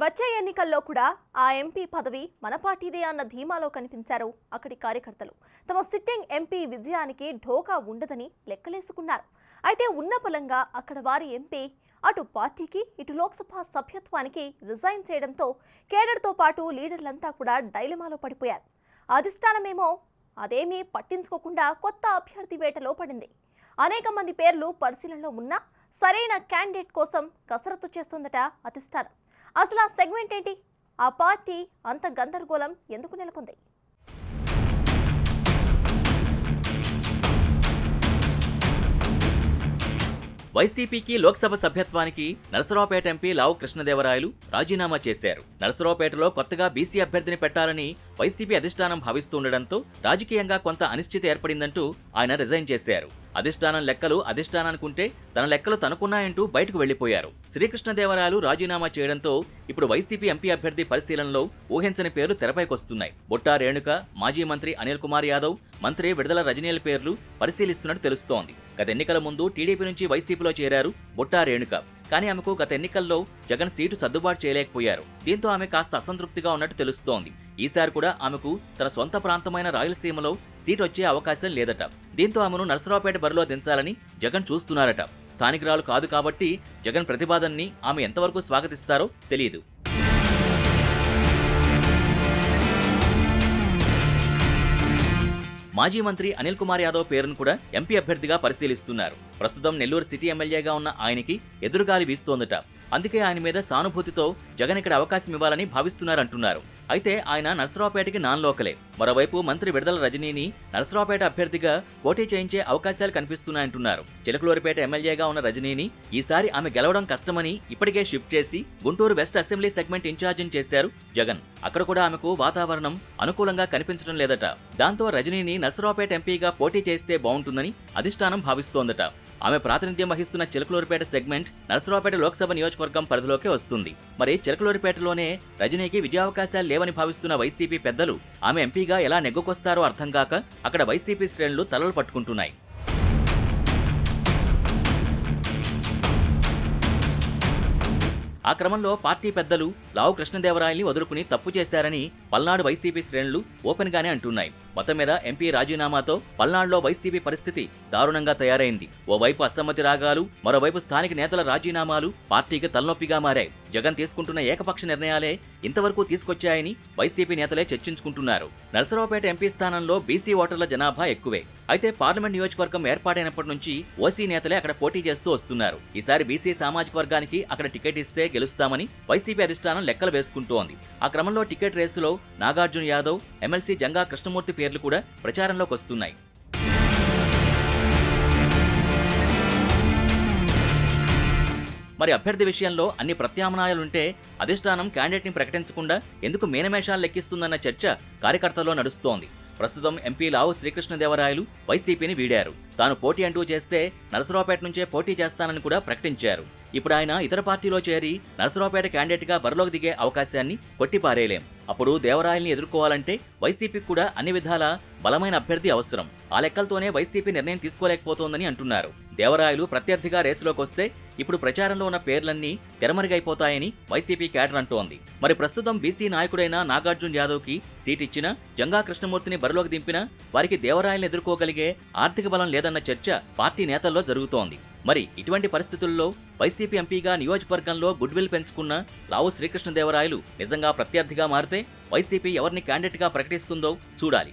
వచ్చే ఎన్నికల్లో కూడా ఆ ఎంపీ పదవి మన పార్టీదే అన్న ధీమాలో కనిపించారు అక్కడి కార్యకర్తలు. తమ సిట్టింగ్ ఎంపీ విజయానికి ఢోకా ఉండదని లెక్కలేసుకున్నారు. అయితే ఉన్నపలంగా అక్కడ వారి ఎంపీ అటు పార్టీకి ఇటు లోక్సభ సభ్యత్వానికి రిజైన్ చేయడంతో కేడర్తో పాటు లీడర్లంతా కూడా డైలమాలో పడిపోయారు. అధిష్టానమేమో అదేమీ పట్టించుకోకుండా కొత్త అభ్యర్థి వేటలో పడింది. అనేక మంది పేర్లు పరిశీలనలో ఉన్నా సరైన క్యాండిడేట్ కోసం కసరత్తు చేస్తుందట అధిష్టానం. అసలు ఆ సెగ్మెంట్ ఏంటి? ఆ పార్టీ అంత గందరగోళం ఎందుకు నెలకొంది? వైసీపీకి లోక్సభ సభ్యత్వానికి నరసరావుపేట ఎంపీ లావు కృష్ణదేవరాయలు రాజీనామా చేశారు. నరసరావుపేటలో కొత్తగా బీసీ అభ్యర్థిని పెట్టాలని వైసీపీ అధిష్టానం భావిస్తుండటంతో రాజకీయంగా కొంత అనిశ్చితి ఏర్పడిందంటూ ఆయన రిజైన్ చేశారు. అధిష్టానం లెక్కలు అధిష్టానానికుంటే తన లెక్కలు తనకున్నాయంటూ బయటకు వెళ్లిపోయారు. శ్రీకృష్ణదేవరాయలు రాజీనామా చేయడంతో ఇప్పుడు వైసీపీ ఎంపీ అభ్యర్థి పరిశీలనలో ఊహించని పేర్లు తెరపైకొస్తున్నాయి. బొట్టా రేణుక, మాజీ మంత్రి అనిల్ కుమార్ యాదవ్, మంత్రి విడుదల రజనీల పేర్లు పరిశీలిస్తున్నట్టు తెలుస్తోంది. గత ఎన్నికల ముందు టీడీపీ నుంచి వైసీపీలో చేరారు బొట్టా రేణుక. కానీ ఆమెకు గత ఎన్నికల్లో జగన్ సీటు సర్దుబాటు చేయలేకపోయారు. దీంతో ఆమె కాస్త అసంతృప్తిగా ఉన్నట్టు తెలుస్తోంది. ఈసారి కూడా ఆమెకు తన సొంత ప్రాంతమైన రాయలసీమలో సీటు వచ్చే అవకాశం లేదట. దీంతో ఆమెను నరసరావుపేట బరిలో దించాలని జగన్ చూస్తున్నారట. స్థానికురాలు కాదు కాబట్టి జగన్ ప్రతిపాదనని ఆమె ఎంతవరకు స్వాగతిస్తారో తెలియదు. మాజీ మంత్రి అనిల్ కుమార్ యాదవ్ పేరును కూడా ఎంపీ అభ్యర్థిగా పరిశీలిస్తున్నారు. ప్రస్తుతం నెల్లూరు సిటీ ఎమ్మెల్యేగా ఉన్న ఆయనకి ఎదురుగాలి వీస్తోందట. అందుకే ఆయన మీద సానుభూతితో జగన్ ఇక్కడ అవకాశం ఇవ్వాలని భావిస్తున్నారంటున్నారు. అయితే ఆయన నరసరావుపేటకి నాన్ లోకలే. మరోవైపు మంత్రి విడుదల రజనీని నరసరావుపేట అభ్యర్థిగా పోటీ చేయించే అవకాశాలు కనిపిస్తున్నాయంటున్నారు. చిలకలూరిపేట ఎమ్మెల్యేగా ఉన్న రజనీని ఈసారి ఆమె గెలవడం కష్టమని ఇప్పటికే షిఫ్ట్ చేసి గుంటూరు వెస్ట్ అసెంబ్లీ సెగ్మెంట్ ఇన్ఛార్జిని చేశారు జగన్. అక్కడ కూడా ఆమెకు వాతావరణం అనుకూలంగా కనిపించడం లేదట. దాంతో రజనీని నరసరావుపేట ఎంపీగా పోటీ చేస్తే బాగుంటుందని అధిష్టానం భావిస్తోందట. ఆమె ప్రాతినిధ్యం వహిస్తున్న చిలకలూరిపేట సెగ్మెంట్ నరసరావుపేట లోక్సభ నియోజకవర్గం పరిధిలోకే వస్తుంది. మరి చిలకలూరిపేటలోనే రజనీకి విజయావకాశాలు లేవని భావిస్తున్న వైసీపీ పెద్దలు ఆమె ఎంపీగా ఎలా నెగ్గుకొస్తారో అర్థం కాక అక్కడ వైసీపీ శ్రేణులు తలలు పట్టుకుంటున్నాయి. ఆ క్రమంలో పార్టీ పెద్దలు లావు కృష్ణదేవరాయల్ని వదులుకుని తప్పు చేశారని పల్నాడు వైసీపీ శ్రేణులు ఓపెన్ గానే అంటున్నాయి. మొత్తం మీద ఎంపీ రాజీనామాతో పల్నాడులో వైసీపీ పరిస్థితి దారుణంగా తయారైంది. ఓవైపు అసమ్మతి రాగాలు, మరోవైపు స్థానిక నేతల రాజీనామాలు పార్టీకి తలనొప్పిగా మారాయి. జగన్ తీసుకుంటున్న ఏకపక్ష నిర్ణయాలే ఇంతవరకు తీసుకొచ్చాయని వైసీపీ నేతలే చర్చించుకుంటున్నారు. నరసరావుపేట ఎంపీ స్థానంలో బీసీ ఓటర్ల జనాభా ఎక్కువే. అయితే పార్లమెంట్ నియోజకవర్గం ఏర్పాటైనప్పటి నుంచి ఓసీ నేతలే అక్కడ పోటీ చేస్తూ వస్తున్నారు. ఈసారి బీసీ సామాజిక వర్గానికి అక్కడ టికెట్ ఇస్తే గెలుస్తామని వైసీపీ అధిష్టానం లెక్కలు వేసుకుంటోంది. ఆ క్రమంలో టికెట్ రేసులో నాగార్జున యాదవ్, ఎమ్మెల్సీ జంగా కృష్ణమూర్తి పేర్లు కూడా ప్రచారంలోకి వస్తున్నాయి. మరి అభ్యర్థి విషయంలో అన్ని ప్రత్యామ్నాయాలుంటే అధిష్టానం క్యాండిడేట్ని ప్రకటించకుండా ఎందుకు మీనమేషాలు లెక్కిస్తుందన్న చర్చ కార్యకర్తల్లో నడుస్తోంది. ప్రస్తుతం ఎంపీ లావు శ్రీకృష్ణదేవరాయలు వైసీపీని వీడారు. తాను పోటీ అంటూ చేస్తే నరసరావుపేట నుంచే పోటీ చేస్తానని కూడా ప్రకటించారు. ఇప్పుడు ఆయన ఇతర పార్టీలో చేరి నరసరావుపేట క్యాండిడేట్గా బరిలోకి దిగే అవకాశాన్ని కొట్టిపారేయలేం. అప్పుడు దేవరాయల్ని ఎదుర్కోవాలంటే వైసీపీకి కూడా అన్ని విధాల బలమైన అభ్యర్థి అవసరం. ఆ లెక్కలతోనే వైసీపీ నిర్ణయం తీసుకోలేకపోతోందని అంటున్నారు. దేవరాయలు ప్రత్యర్థిగా రేసులోకి వస్తే ఇప్పుడు ప్రచారంలో ఉన్న పేర్లన్నీ తెరమరుగైపోతాయని వైసీపీ క్యాడర్ అంటోంది. మరి ప్రస్తుతం బీసీ నాయకుడైన నాగార్జున యాదవ్కి సీట్ ఇచ్చినా, జంగా కృష్ణమూర్తిని బరిలోకి దింపినా వారికి దేవరాయల్ని ఎదుర్కోగలిగే ఆర్థిక బలం లేదన్న చర్చ పార్టీ నేతల్లో జరుగుతోంది. మరి ఇటువంటి పరిస్థితుల్లో వైసీపీ ఎంపీగా నియోజకవర్గంలో గుడ్విల్ పెంచుకున్న లావు శ్రీకృష్ణదేవరాయలు నిజంగా ప్రత్యర్థిగా మారితే వైసీపీ ఎవరిని క్యాండిడేట్గా ప్రకటిస్తుందో చూడాలి.